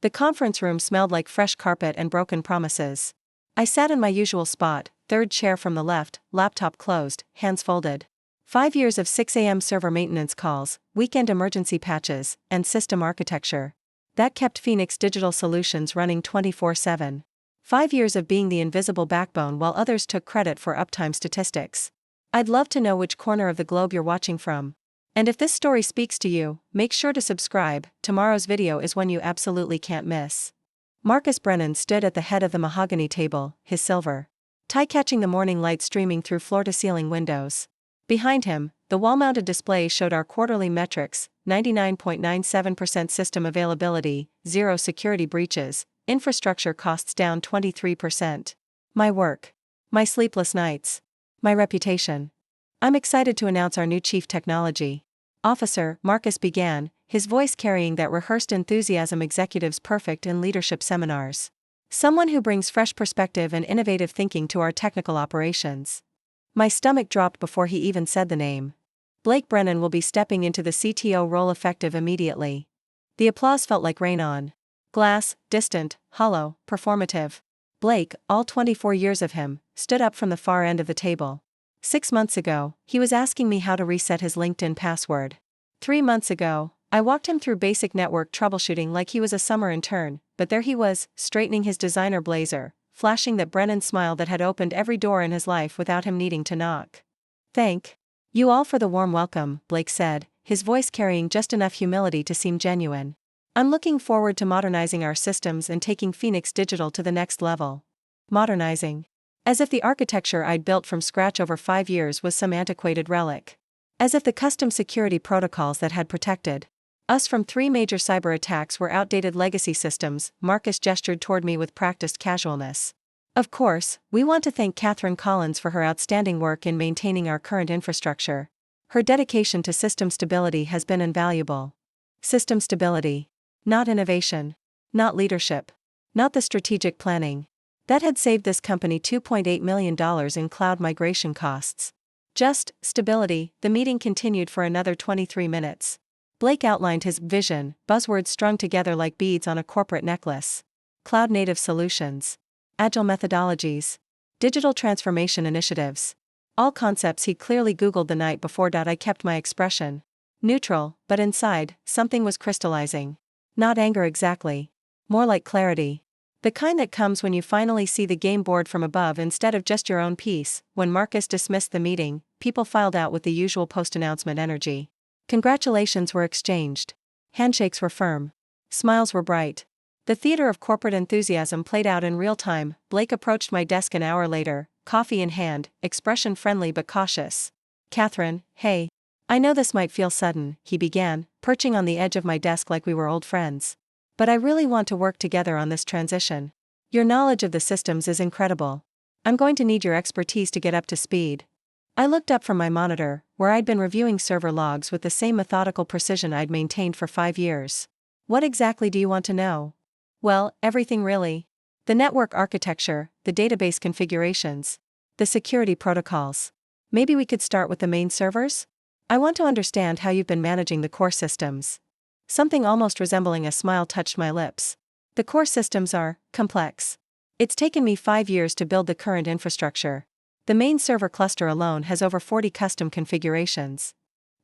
The conference room smelled like fresh carpet and broken promises. I sat in my usual spot, third chair from the left, laptop closed, hands folded. 5 years of 6 a.m. server maintenance calls, weekend emergency patches, and system architecture. That kept Phoenix Digital Solutions running 24/7. 5 years of being the invisible backbone while others took credit for uptime statistics. I'd love to know which corner of the globe you're watching from. And if this story speaks to you, make sure to subscribe. Tomorrow's video is one you absolutely can't miss. Marcus Brennan stood at the head of the mahogany table, his silver tie catching the morning light streaming through floor-to-ceiling windows. Behind him, the wall-mounted display showed our quarterly metrics: 99.97% system availability, 0 security breaches, infrastructure costs down 23%. My work. My sleepless nights. My reputation. I'm excited to announce our new Chief Technology Officer, Marcus began, his voice carrying that rehearsed enthusiasm executives perfect in leadership seminars. Someone who brings fresh perspective and innovative thinking to our technical operations. My stomach dropped before he even said the name. Blake Brennan will be stepping into the CTO role effective immediately. The applause felt like rain on glass, distant, hollow, performative. Blake, all 24 years of him, stood up from the far end of the table. 6 months ago, he was asking me how to reset his LinkedIn password. 3 months ago, I walked him through basic network troubleshooting like he was a summer intern, but there he was, straightening his designer blazer, flashing that Brennan smile that had opened every door in his life without him needing to knock. "Thank you all for the warm welcome," Blake said, his voice carrying just enough humility to seem genuine. "I'm looking forward to modernizing our systems and taking Phoenix Digital to the next level." Modernizing. As if the architecture I'd built from scratch over 5 years was some antiquated relic. As if the custom security protocols that had protected us from 3 major cyber attacks were outdated legacy systems. Marcus gestured toward me with practiced casualness. "Of course, we want to thank Catherine Collins for her outstanding work in maintaining our current infrastructure. Her dedication to system stability has been invaluable." System stability. Not innovation. Not leadership. Not the strategic planning that had saved this company $2.8 million in cloud migration costs. Just stability. The meeting continued for another 23 minutes. Blake outlined his vision, buzzwords strung together like beads on a corporate necklace. Cloud-native solutions. Agile methodologies. Digital transformation initiatives. All concepts he'd clearly Googled the night before. I kept my expression neutral, but inside, something was crystallizing. Not anger exactly. More like clarity. The kind that comes when you finally see the game board from above instead of just your own piece. When Marcus dismissed the meeting, people filed out with the usual post-announcement energy. Congratulations were exchanged. Handshakes were firm. Smiles were bright. The theater of corporate enthusiasm played out in real time. Blake approached my desk an hour later, coffee in hand, expression friendly but cautious. "Catherine, hey. I know this might feel sudden," he began, perching on the edge of my desk like we were old friends. "But I really want to work together on this transition. Your knowledge of the systems is incredible. I'm going to need your expertise to get up to speed." I looked up from my monitor, where I'd been reviewing server logs with the same methodical precision I'd maintained for 5 years. "What exactly do you want to know?" "Well, everything really. The network architecture, the database configurations, the security protocols. Maybe we could start with the main servers? I want to understand how you've been managing the core systems." Something almost resembling a smile touched my lips. "The core systems are complex. It's taken me 5 years to build the current infrastructure. The main server cluster alone has over 40 custom configurations."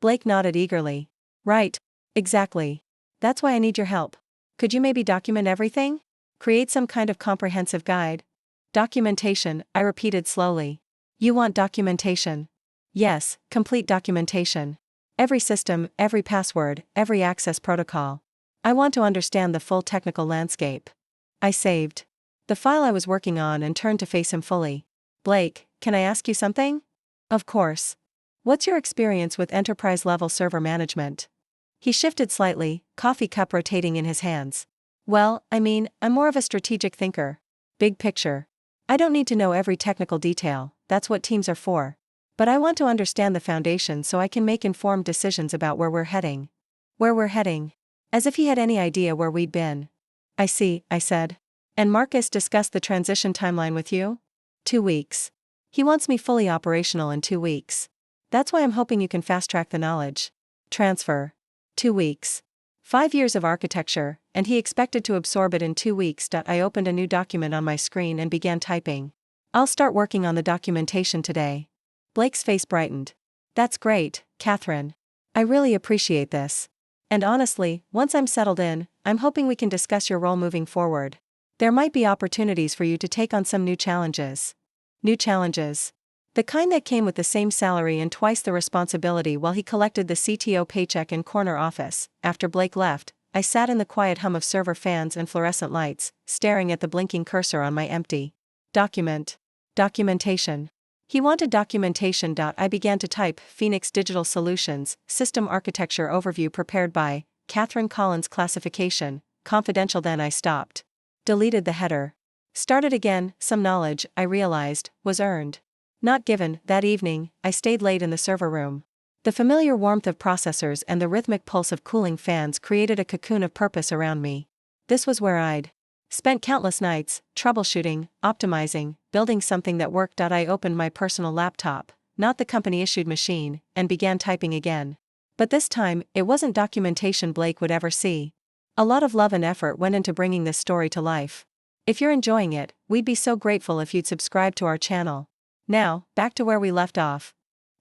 Blake nodded eagerly. "Right. Exactly. That's why I need your help. Could you maybe document everything? Create some kind of comprehensive guide?" "Documentation," I repeated slowly. "You want documentation?" "Yes, complete documentation. Every system, every password, every access protocol. I want to understand the full technical landscape." I saved the file I was working on and turned to face him fully. "Blake, can I ask you something?" "Of course. What's your experience with enterprise-level server management?" He shifted slightly, coffee cup rotating in his hands. "Well, I'm more of a strategic thinker. Big picture. I don't need to know every technical detail, that's what teams are for. But I want to understand the foundation so I can make informed decisions about where we're heading." "Where we're heading?" As if he had any idea where we'd been. "I see," I said. "And Marcus discussed the transition timeline with you?" 2 weeks. He wants me fully operational in 2 weeks. That's why I'm hoping you can fast-track the knowledge transfer. 2 weeks. 5 years of architecture, and he expected to absorb it in 2 weeks. I opened a new document on my screen and began typing. I'll start working on the documentation today. Blake's face brightened. That's great, Catherine. I really appreciate this. And honestly, once I'm settled in, I'm hoping we can discuss your role moving forward. There might be opportunities for you to take on some new challenges. New challenges. The kind that came with the same salary and twice the responsibility. While he collected the CTO paycheck in corner office, after Blake left, I sat in the quiet hum of server fans and fluorescent lights, staring at the blinking cursor on my empty documentation. He wanted documentation. I began to type Phoenix Digital Solutions, System Architecture Overview prepared by Catherine Collins Classification, Confidential. Then I stopped. Deleted the header. Started again. Some knowledge, I realized, was earned. Not given. That evening, I stayed late in the server room. The familiar warmth of processors and the rhythmic pulse of cooling fans created a cocoon of purpose around me. This was where I'd spent countless nights, troubleshooting, optimizing, building something that worked. I opened my personal laptop, not the company-issued machine, and began typing again. But this time, it wasn't documentation Blake would ever see. A lot of love and effort went into bringing this story to life. If you're enjoying it, we'd be so grateful if you'd subscribe to our channel. Now, back to where we left off.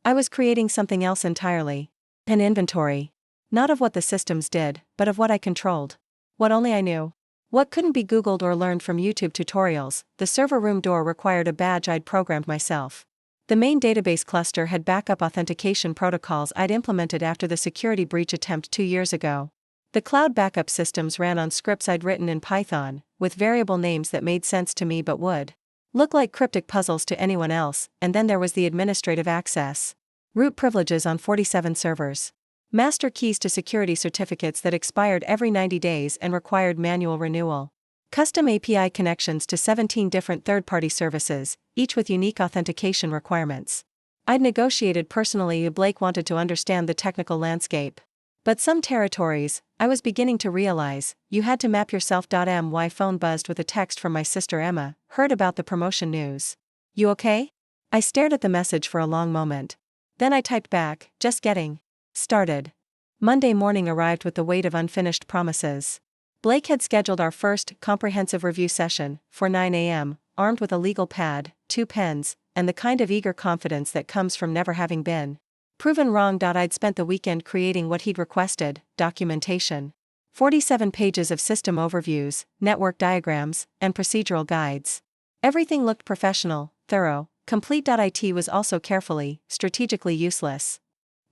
I was creating something else entirely. An inventory. Not of what the systems did, but of what I controlled. What only I knew. What couldn't be Googled or learned from YouTube tutorials. The server room door required a badge I'd programmed myself. The main database cluster had backup authentication protocols I'd implemented after the security breach attempt 2 years ago. The cloud backup systems ran on scripts I'd written in Python, with variable names that made sense to me but would look like cryptic puzzles to anyone else. And then there was the administrative access. Root privileges on 47 servers. Master keys to security certificates that expired every 90 days and required manual renewal. Custom API connections to 17 different third-party services, each with unique authentication requirements. I'd negotiated personally. Blake wanted to understand the technical landscape. But some territories, I was beginning to realize, you had to map yourself. My phone buzzed with a text from my sister Emma. Heard about the promotion news. You okay? I stared at the message for a long moment. Then I typed back, just getting started. Monday morning arrived with the weight of unfinished promises. Blake had scheduled our first comprehensive review session for 9 a.m., armed with a legal pad, 2 pens, and the kind of eager confidence that comes from never having been proven wrong. I'd spent the weekend creating what he'd requested, documentation. 47 pages of system overviews, network diagrams, and procedural guides. Everything looked professional, thorough, complete. It was also carefully, strategically useless.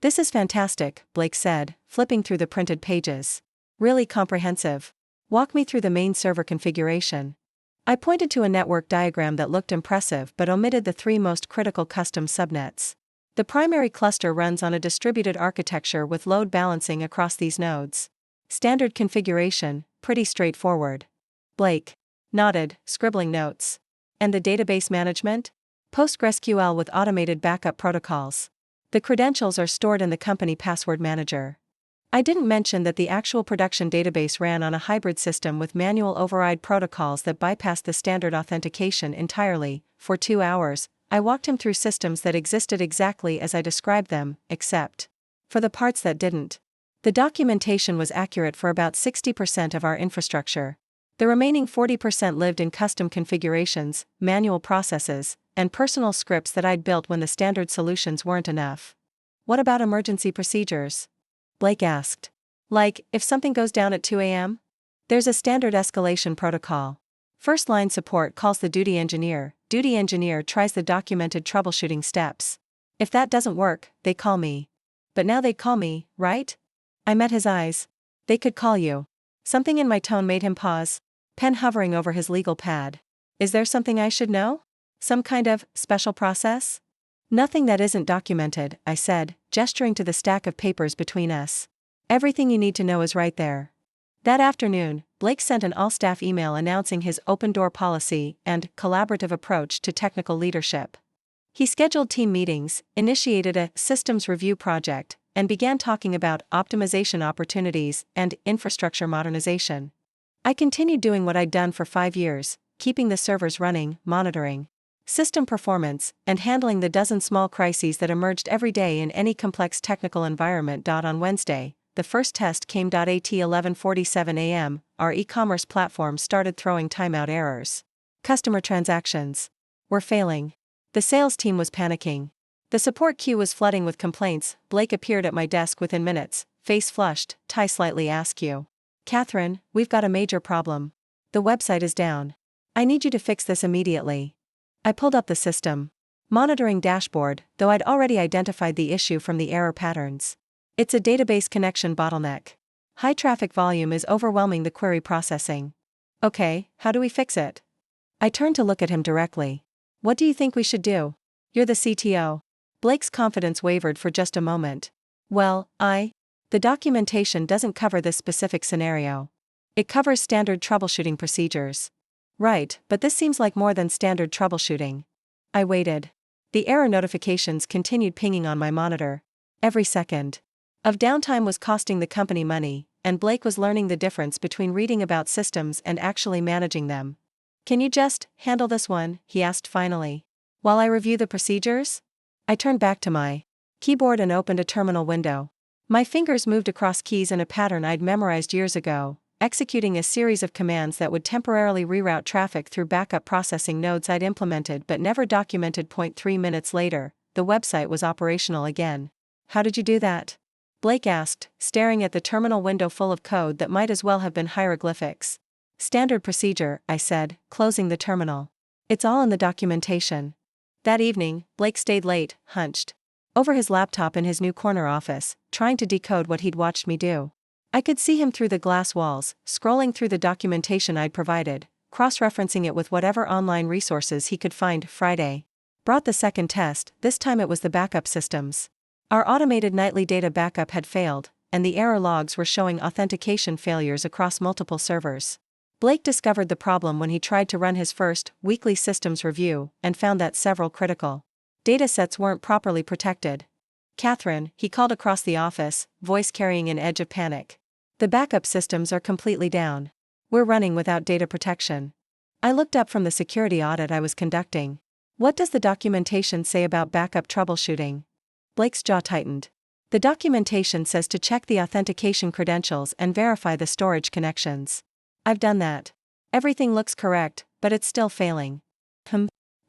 This is fantastic, Blake said, flipping through the printed pages. Really comprehensive. Walk me through the main server configuration. I pointed to a network diagram that looked impressive but omitted the 3 most critical custom subnets. The primary cluster runs on a distributed architecture with load balancing across these nodes. Standard configuration, pretty straightforward. Blake nodded, scribbling notes. And the database management? PostgreSQL with automated backup protocols. The credentials are stored in the company password manager. I didn't mention that the actual production database ran on a hybrid system with manual override protocols that bypassed the standard authentication entirely. For 2 hours, I walked him through systems that existed exactly as I described them, except for the parts that didn't. The documentation was accurate for about 60% of our infrastructure. The remaining 40% lived in custom configurations, manual processes, and personal scripts that I'd built when the standard solutions weren't enough. What about emergency procedures? Blake asked. Like, if something goes down at 2 a.m.? There's a standard escalation protocol. First line support calls the duty engineer tries the documented troubleshooting steps. If that doesn't work, they call me. But now they call me, right? I met his eyes. They could call you. Something in my tone made him pause, pen hovering over his legal pad. Is there something I should know? Some kind of special process? Nothing that isn't documented, I said, gesturing to the stack of papers between us. Everything you need to know is right there. That afternoon, Blake sent an all-staff email announcing his open-door policy and collaborative approach to technical leadership. He scheduled team meetings, initiated a systems review project, and began talking about optimization opportunities and infrastructure modernization. I continued doing what I'd done for 5 years, keeping the servers running, monitoring system performance, and handling the dozen small crises that emerged every day in any complex technical environment. On Wednesday, the first test came. At 11:47 a.m., our e-commerce platform started throwing timeout errors. Customer transactions were failing. The sales team was panicking. The support queue was flooding with complaints. Blake appeared at my desk within minutes, face flushed, tie slightly askew. "Catherine, we've got a major problem. The website is down. I need you to fix this immediately." I pulled up the system monitoring dashboard, though I'd already identified the issue from the error patterns. "It's a database connection bottleneck. High traffic volume is overwhelming the query processing." "Okay, how do we fix it?" I turned to look at him directly. "What do you think we should do? You're the CTO." Blake's confidence wavered for just a moment. "Well, the documentation doesn't cover this specific scenario. It covers standard troubleshooting procedures." "Right, but this seems like more than standard troubleshooting." I waited. The error notifications continued pinging on my monitor. Every second of downtime was costing the company money, and Blake was learning the difference between reading about systems and actually managing them. "Can you just handle this one?" he asked finally. "While I review the procedures?" I turned back to my keyboard and opened a terminal window. My fingers moved across keys in a pattern I'd memorized years ago, executing a series of commands that would temporarily reroute traffic through backup processing nodes I'd implemented but never documented. 3 minutes later, the website was operational again. "How did you do that?" Blake asked, staring at the terminal window full of code that might as well have been hieroglyphics. "Standard procedure," I said, closing the terminal. "It's all in the documentation." That evening, Blake stayed late, hunched over his laptop in his new corner office, trying to decode what he'd watched me do. I could see him through the glass walls, scrolling through the documentation I'd provided, cross-referencing it with whatever online resources he could find. Friday brought the second test. This time it was the backup systems. Our automated nightly data backup had failed, and the error logs were showing authentication failures across multiple servers. Blake discovered the problem when he tried to run his first weekly systems review and found that several critical datasets weren't properly protected. "Catherine," he called across the office, voice carrying an edge of panic. "The backup systems are completely down. We're running without data protection." I looked up from the security audit I was conducting. "What does the documentation say about backup troubleshooting?" Blake's jaw tightened. "The documentation says to check the authentication credentials and verify the storage connections. I've done that. Everything looks correct, but it's still failing."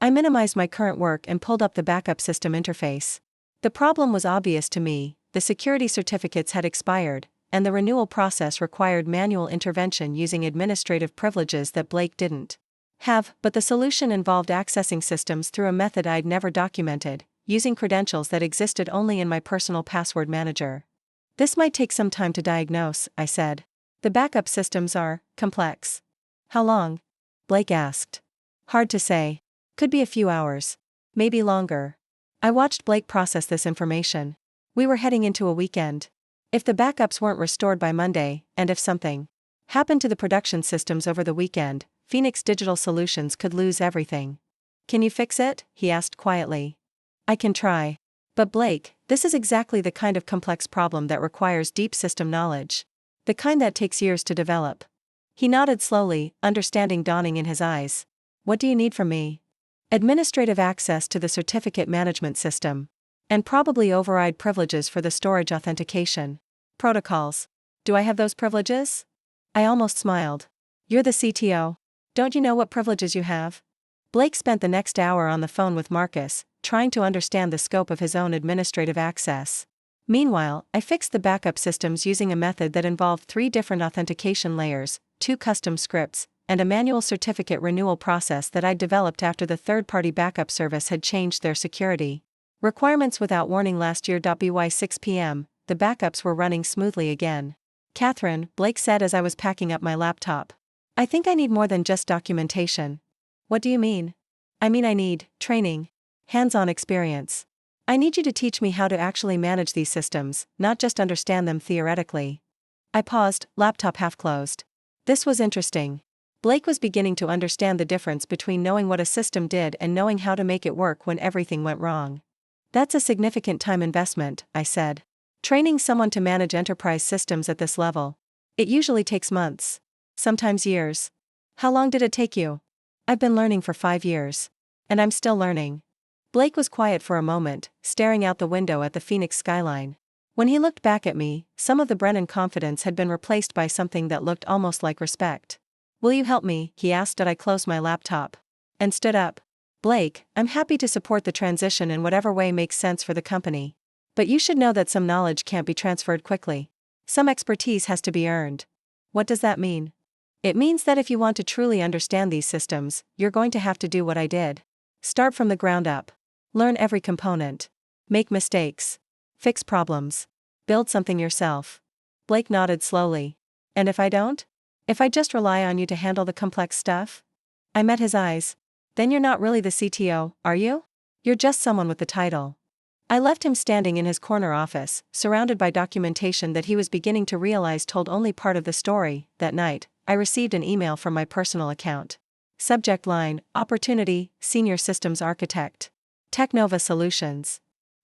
I minimized my current work and pulled up the backup system interface. The problem was obvious to me. The security certificates had expired, and the renewal process required manual intervention using administrative privileges that Blake didn't have, but the solution involved accessing systems through a method I'd never documented, using credentials that existed only in my personal password manager. "This might take some time to diagnose," I said. "The backup systems are complex." "How long?" Blake asked. "Hard to say. Could be a few hours. Maybe longer." I watched Blake process this information. We were heading into a weekend. If the backups weren't restored by Monday, and if something happened to the production systems over the weekend, Phoenix Digital Solutions could lose everything. "Can you fix it?" he asked quietly. "I can try. But Blake, this is exactly the kind of complex problem that requires deep system knowledge. The kind that takes years to develop." He nodded slowly, understanding dawning in his eyes. "What do you need from me?" "Administrative access to the certificate management system. And probably override privileges for the storage authentication protocols." "Do I have those privileges?" I almost smiled. "You're the CTO. Don't you know what privileges you have?" Blake spent the next hour on the phone with Marcus, trying to understand the scope of his own administrative access. Meanwhile, I fixed the backup systems using a method that involved 3 different authentication layers, 2 custom scripts, and a manual certificate renewal process that I'd developed after the third-party backup service had changed their security requirements without warning last year. By 6 p.m., the backups were running smoothly again. "Catherine," Blake said as I was packing up my laptop, "I think I need more than just documentation." "What do you mean?" I need training. Hands-on experience. I need you to teach me how to actually manage these systems, not just understand them theoretically." I paused, laptop half closed. This was interesting. Blake was beginning to understand the difference between knowing what a system did and knowing how to make it work when everything went wrong. "That's a significant time investment," I said. "Training someone to manage enterprise systems at this level. It usually takes months. Sometimes years." "How long did it take you?" "I've been learning for 5 years. And I'm still learning." Blake was quiet for a moment, staring out the window at the Phoenix skyline. When he looked back at me, some of the Brennan confidence had been replaced by something that looked almost like respect. "Will you help me?" he asked as I closed my laptop and stood up. "Blake, I'm happy to support the transition in whatever way makes sense for the company. But you should know that some knowledge can't be transferred quickly. Some expertise has to be earned." "What does that mean?" "It means that if you want to truly understand these systems, you're going to have to do what I did. Start from the ground up. Learn every component. Make mistakes. Fix problems. Build something yourself." Blake nodded slowly. "And if I don't? If I just rely on you to handle the complex stuff?" I met his eyes. "Then you're not really the CTO, are you? You're just someone with the title." I left him standing in his corner office, surrounded by documentation that he was beginning to realize told only part of the story. That night, I received an email from my personal account. Subject line: Opportunity, Senior Systems Architect. Technova Solutions.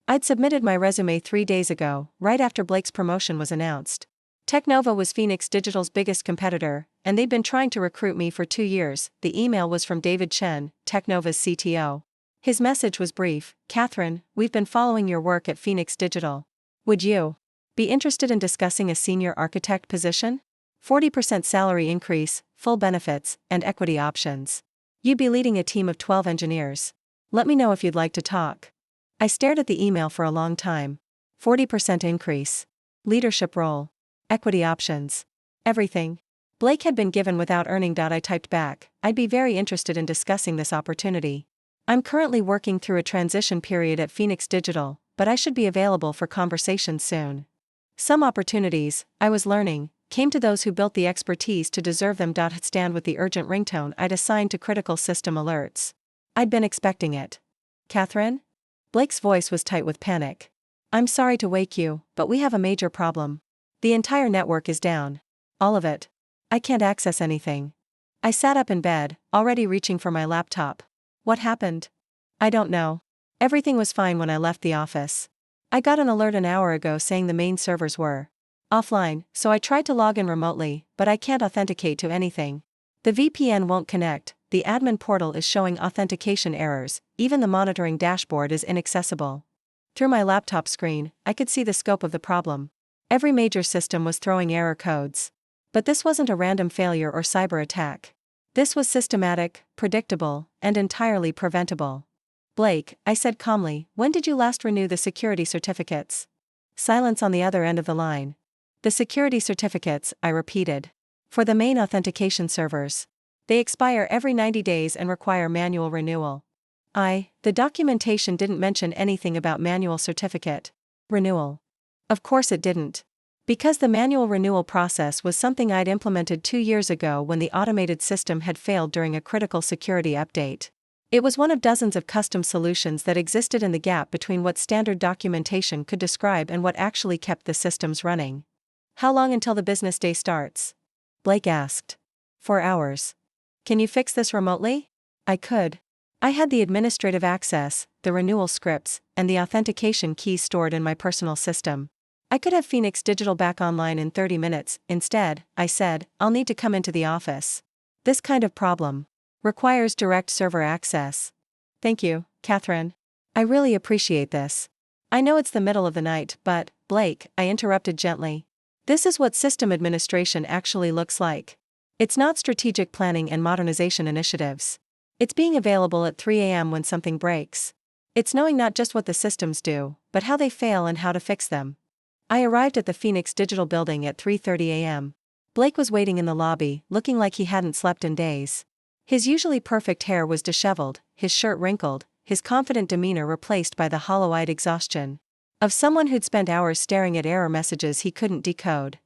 I'd submitted my resume 3 days ago, right after Blake's promotion was announced. Technova was Phoenix Digital's biggest competitor, and they'd been trying to recruit me for 2 years. The email was from David Chen, Technova's CTO. His message was brief: "Catherine, we've been following your work at Phoenix Digital. Would you be interested in discussing a senior architect position? 40% salary increase, full benefits, and equity options. You'd be leading a team of 12 engineers. Let me know if you'd like to talk." I stared at the email for a long time. 40% increase. Leadership role. Equity options. Everything Blake had been given without earning. I typed back, "I'd be very interested in discussing this opportunity. I'm currently working through a transition period at Phoenix Digital, but I should be available for conversations soon. Some opportunities, I was learning, came to those who built the expertise to deserve them." Stand with the urgent ringtone I'd assigned to critical system alerts. I'd been expecting it. "Catherine?" Blake's voice was tight with panic. "I'm sorry to wake you, but we have a major problem. The entire network is down. All of it. I can't access anything." I sat up in bed, already reaching for my laptop. "What happened?" "I don't know. Everything was fine when I left the office. I got an alert an hour ago saying the main servers were offline, so I tried to log in remotely, but I can't authenticate to anything. The VPN won't connect, the admin portal is showing authentication errors, even the monitoring dashboard is inaccessible." Through my laptop screen, I could see the scope of the problem. Every major system was throwing error codes. But this wasn't a random failure or cyber attack. This was systematic, predictable, and entirely preventable. "Blake," I said calmly, "when did you last renew the security certificates?" Silence on the other end of the line. "The security certificates," I repeated. "For the main authentication servers. They expire every 90 days and require manual renewal." The documentation didn't mention anything about manual certificate renewal. Of course it didn't. Because the manual renewal process was something I'd implemented 2 years ago when the automated system had failed during a critical security update. It was one of dozens of custom solutions that existed in the gap between what standard documentation could describe and what actually kept the systems running. "How long until the business day starts?" Blake asked. 4 hours. "Can you fix this remotely?" I could. I had the administrative access, the renewal scripts, and the authentication keys stored in my personal system. I could have Phoenix Digital back online in 30 minutes. Instead, I said, "I'll need to come into the office. This kind of problem requires direct server access." "Thank you, Catherine. I really appreciate this. I know it's the middle of the night, but," Blake, I interrupted gently, "this is what system administration actually looks like. It's not strategic planning and modernization initiatives. It's being available at 3 a.m. when something breaks. It's knowing not just what the systems do, but how they fail and how to fix them." I arrived at the Phoenix Digital building at 3:30 a.m. Blake was waiting in the lobby, looking like he hadn't slept in days. His usually perfect hair was disheveled, his shirt wrinkled, his confident demeanor replaced by the hollow-eyed exhaustion of someone who'd spent hours staring at error messages he couldn't decode.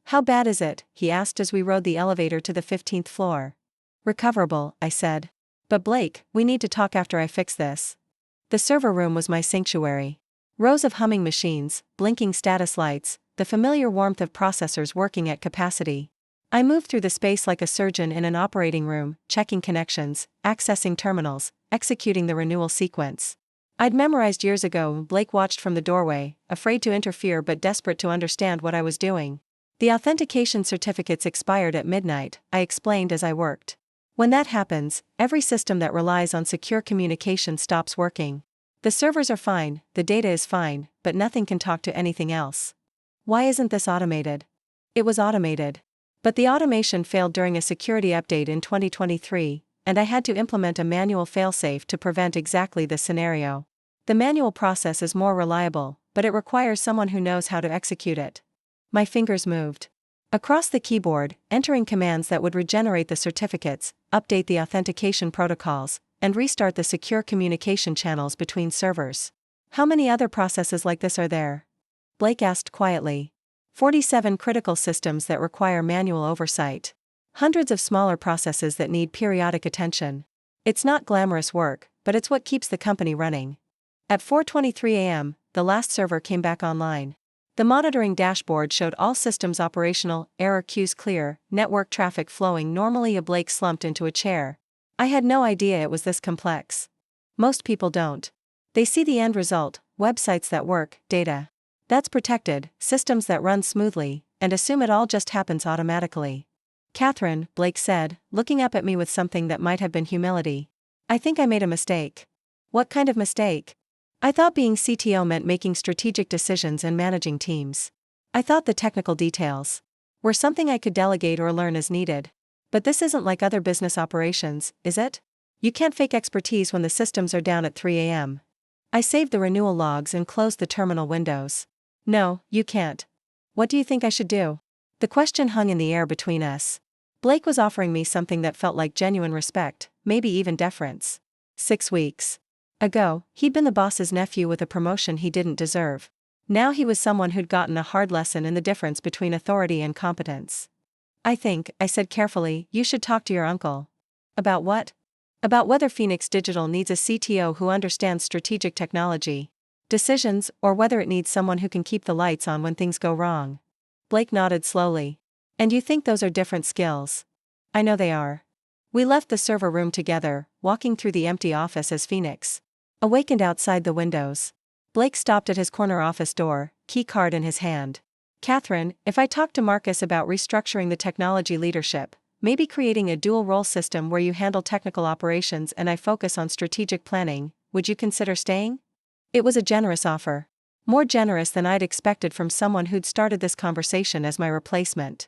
"How bad is it?" he asked as we rode the elevator to the 15th floor. "Recoverable," I said. "But Blake, we need to talk after I fix this." The server room was my sanctuary. Rows of humming machines, blinking status lights, the familiar warmth of processors working at capacity. I moved through the space like a surgeon in an operating room, checking connections, accessing terminals, executing the renewal sequence. I'd memorized years ago. Blake watched from the doorway, afraid to interfere but desperate to understand what I was doing. "The authentication certificates expired at midnight," I explained as I worked. "When that happens, every system that relies on secure communication stops working. The servers are fine, the data is fine, but nothing can talk to anything else. Why isn't this automated? It was automated. But the automation failed during a security update in 2023, and I had to implement a manual failsafe to prevent exactly this scenario. The manual process is more reliable, but it requires someone who knows how to execute it. My fingers moved across the keyboard, entering commands that would regenerate the certificates, update the authentication protocols, and restart the secure communication channels between servers. How many other processes like this are there? Blake asked quietly. 47 critical systems that require manual oversight. Hundreds of smaller processes that need periodic attention. It's not glamorous work, but it's what keeps the company running. At 4:23 a.m., the last server came back online. The monitoring dashboard showed all systems operational, error queues clear, network traffic flowing normally. Blake slumped into a chair. I had no idea it was this complex. Most people don't. They see the end result, websites that work, data that's protected, systems that run smoothly, and assume it all just happens automatically. Catherine, Blake said, looking up at me with something that might have been humility. I think I made a mistake. What kind of mistake? I thought being CTO meant making strategic decisions and managing teams. I thought the technical details were something I could delegate or learn as needed. But this isn't like other business operations, is it? You can't fake expertise when the systems are down at 3 a.m. I saved the renewal logs and closed the terminal windows. No, you can't. What do you think I should do? The question hung in the air between us. Blake was offering me something that felt like genuine respect, maybe even deference. 6 weeks ago, he'd been the boss's nephew with a promotion he didn't deserve. Now he was someone who'd gotten a hard lesson in the difference between authority and competence. I said carefully, you should talk to your uncle. About what? About whether Phoenix Digital needs a CTO who understands strategic technology decisions, or whether it needs someone who can keep the lights on when things go wrong. Blake nodded slowly. And you think those are different skills? I know they are. We left the server room together, walking through the empty office as Phoenix awakened outside the windows. Blake stopped at his corner office door, key card in his hand. Catherine, if I talk to Marcus about restructuring the technology leadership, maybe creating a dual-role system where you handle technical operations and I focus on strategic planning, would you consider staying? It was a generous offer. More generous than I'd expected from someone who'd started this conversation as my replacement.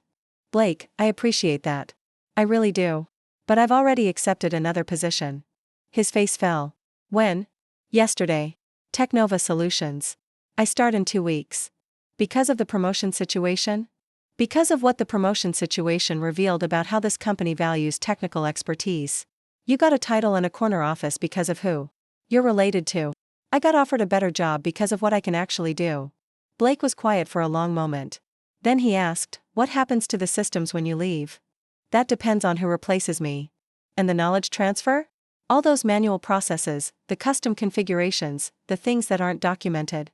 Blake, I appreciate that. I really do. But I've already accepted another position. His face fell. When? Yesterday. Technova Solutions. I start in 2 weeks. Because of the promotion situation? Because of what the promotion situation revealed about how this company values technical expertise. You got a title and a corner office because of who you're related to. I got offered a better job because of what I can actually do. Blake was quiet for a long moment. Then he asked, what happens to the systems when you leave? That depends on who replaces me. And the knowledge transfer? All those manual processes, the custom configurations, the things that aren't documented.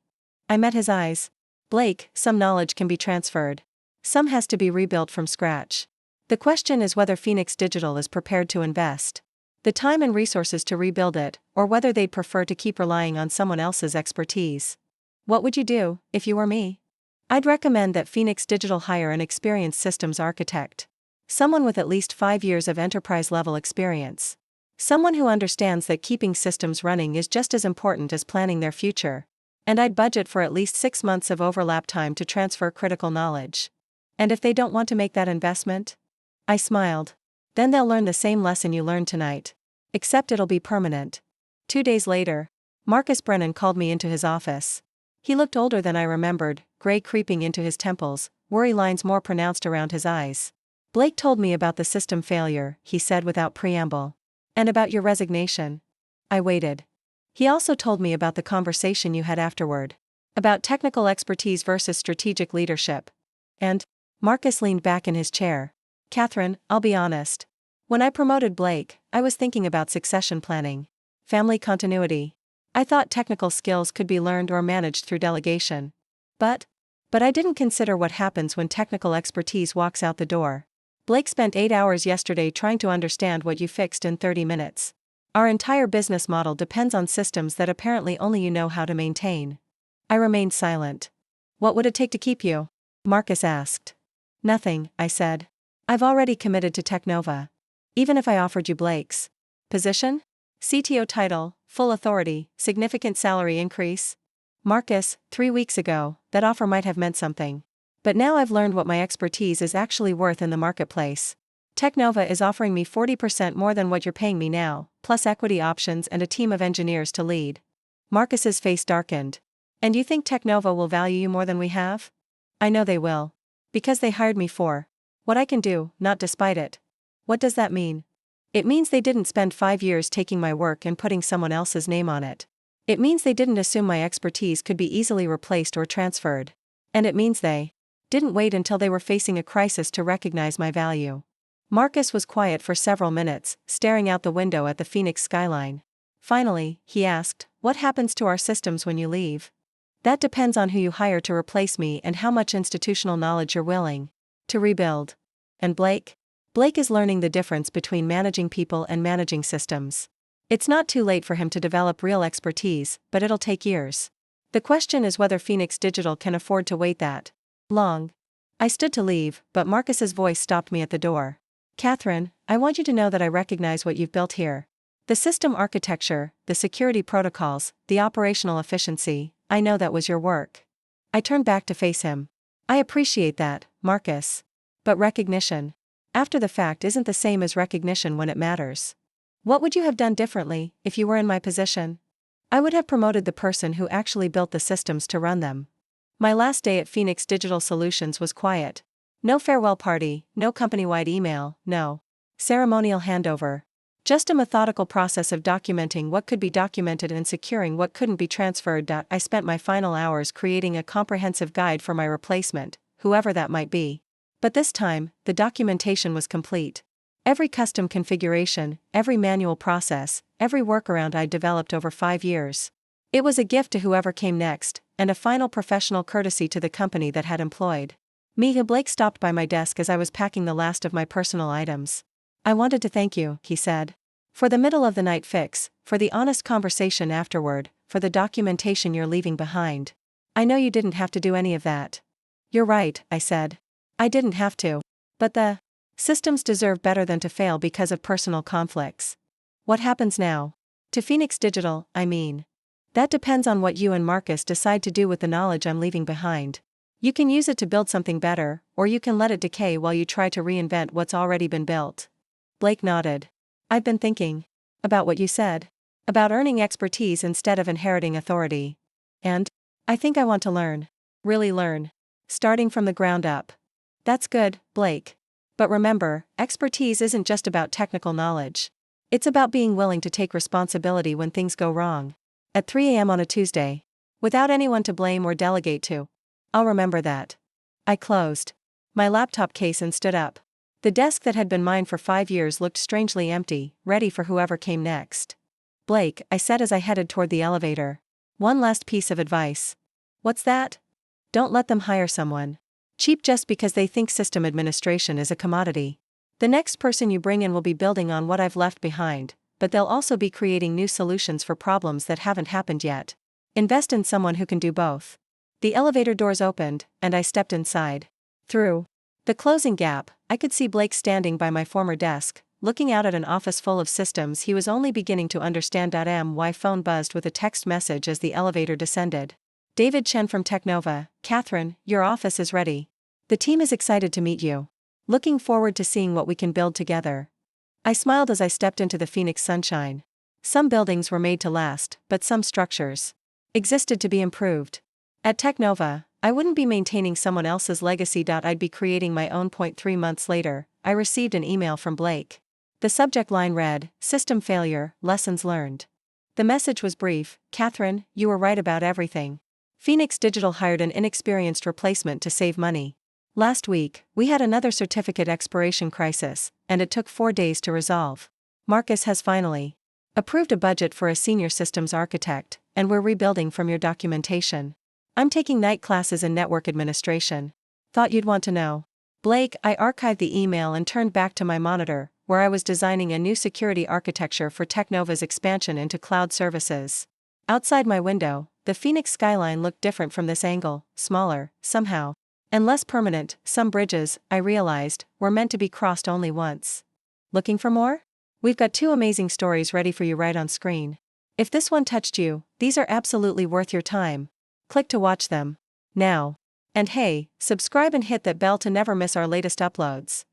I met his eyes. Blake, some knowledge can be transferred. Some has to be rebuilt from scratch. The question is whether Phoenix Digital is prepared to invest the time and resources to rebuild it, or whether they'd prefer to keep relying on someone else's expertise. What would you do, if you were me? I'd recommend that Phoenix Digital hire an experienced systems architect. Someone with at least 5 years of enterprise-level experience. Someone who understands that keeping systems running is just as important as planning their future. And I'd budget for at least 6 months of overlap time to transfer critical knowledge. And if they don't want to make that investment? I smiled. Then they'll learn the same lesson you learned tonight. Except it'll be permanent. 2 days later, Marcus Brennan called me into his office. He looked older than I remembered, gray creeping into his temples, worry lines more pronounced around his eyes. Blake told me about the system failure, he said without preamble. And about your resignation. I waited. He also told me about the conversation you had afterward. About technical expertise versus strategic leadership. And Marcus leaned back in his chair. Catherine, I'll be honest. When I promoted Blake, I was thinking about succession planning. Family continuity. I thought technical skills could be learned or managed through delegation. But I didn't consider what happens when technical expertise walks out the door. Blake spent 8 hours yesterday trying to understand what you fixed in 30 minutes. Our entire business model depends on systems that apparently only you know how to maintain. I remained silent. What would it take to keep you? Marcus asked. Nothing, I said. I've already committed to Technova. Even if I offered you Blake's position? CTO title, full authority, significant salary increase? Marcus, 3 weeks ago, that offer might have meant something. But now I've learned what my expertise is actually worth in the marketplace. Technova is offering me 40% more than what you're paying me now, plus equity options and a team of engineers to lead. Marcus's face darkened. And you think Technova will value you more than we have? I know they will. Because they hired me for what I can do, not despite it. What does that mean? It means they didn't spend 5 years taking my work and putting someone else's name on it. It means they didn't assume my expertise could be easily replaced or transferred. And it means they didn't wait until they were facing a crisis to recognize my value. Marcus was quiet for several minutes, staring out the window at the Phoenix skyline. Finally, he asked, "What happens to our systems when you leave?" "That depends on who you hire to replace me and how much institutional knowledge you're willing to rebuild." And Blake? Blake is learning the difference between managing people and managing systems. It's not too late for him to develop real expertise, but it'll take years. The question is whether Phoenix Digital can afford to wait that long. I stood to leave, but Marcus's voice stopped me at the door. "Catherine, I want you to know that I recognize what you've built here. The system architecture, the security protocols, the operational efficiency, I know that was your work." I turned back to face him. "I appreciate that, Marcus. But recognition after the fact isn't the same as recognition when it matters. What would you have done differently if you were in my position?" "I would have promoted the person who actually built the systems to run them." My last day at Phoenix Digital Solutions was quiet. No farewell party, no company-wide email, no ceremonial handover. Just a methodical process of documenting what could be documented and securing what couldn't be transferred. I spent my final hours creating a comprehensive guide for my replacement, whoever that might be. But this time, the documentation was complete. Every custom configuration, every manual process, every workaround I'd developed over 5 years. It was a gift to whoever came next, and a final professional courtesy to the company that had employed me. Blake stopped by my desk as I was packing the last of my personal items. "I wanted to thank you," he said. "For the middle of the night fix, for the honest conversation afterward, for the documentation you're leaving behind. I know you didn't have to do any of that." "You're right," I said. "I didn't have to. But the systems deserve better than to fail because of personal conflicts." "What happens now? To Phoenix Digital, I mean." "That depends on what you and Marcus decide to do with the knowledge I'm leaving behind. You can use it to build something better, or you can let it decay while you try to reinvent what's already been built." Blake nodded. "I've been thinking about what you said. About earning expertise instead of inheriting authority. And I think I want to learn. Really learn. Starting from the ground up." "That's good, Blake. But remember, expertise isn't just about technical knowledge. It's about being willing to take responsibility when things go wrong. At 3 a.m. on a Tuesday. Without anyone to blame or delegate to. I'll remember that." I closed my laptop case and stood up. The desk that had been mine for 5 years looked strangely empty, ready for whoever came next. "Blake," I said as I headed toward the elevator. "One last piece of advice." "What's that?" "Don't let them hire someone cheap just because they think system administration is a commodity. The next person you bring in will be building on what I've left behind, but they'll also be creating new solutions for problems that haven't happened yet. Invest in someone who can do both." The elevator doors opened, and I stepped inside. Through the closing gap, I could see Blake standing by my former desk, looking out at an office full of systems he was only beginning to understand. My phone buzzed with a text message as the elevator descended. "David Chen from Technova. Catherine, your office is ready. The team is excited to meet you. Looking forward to seeing what we can build together." I smiled as I stepped into the Phoenix sunshine. Some buildings were made to last, but some structures existed to be improved. At Technova, I wouldn't be maintaining someone else's legacy. I'd be creating my own. 3 months later, I received an email from Blake. The subject line read, "System failure, lessons learned." The message was brief: "Catherine, you were right about everything. Phoenix Digital hired an inexperienced replacement to save money. Last week, we had another certificate expiration crisis, and it took 4 days to resolve. Marcus has finally approved a budget for a senior systems architect, and we're rebuilding from your documentation. I'm taking night classes in network administration. Thought you'd want to know." "Blake," I archived the email and turned back to my monitor, where I was designing a new security architecture for Technova's expansion into cloud services. Outside my window, the Phoenix skyline looked different from this angle, smaller, somehow, and less permanent. Some bridges, I realized, were meant to be crossed only once. Looking for more? We've got 2 amazing stories ready for you right on screen. If this one touched you, these are absolutely worth your time. Click to watch them now. And hey, subscribe and hit that bell to never miss our latest uploads.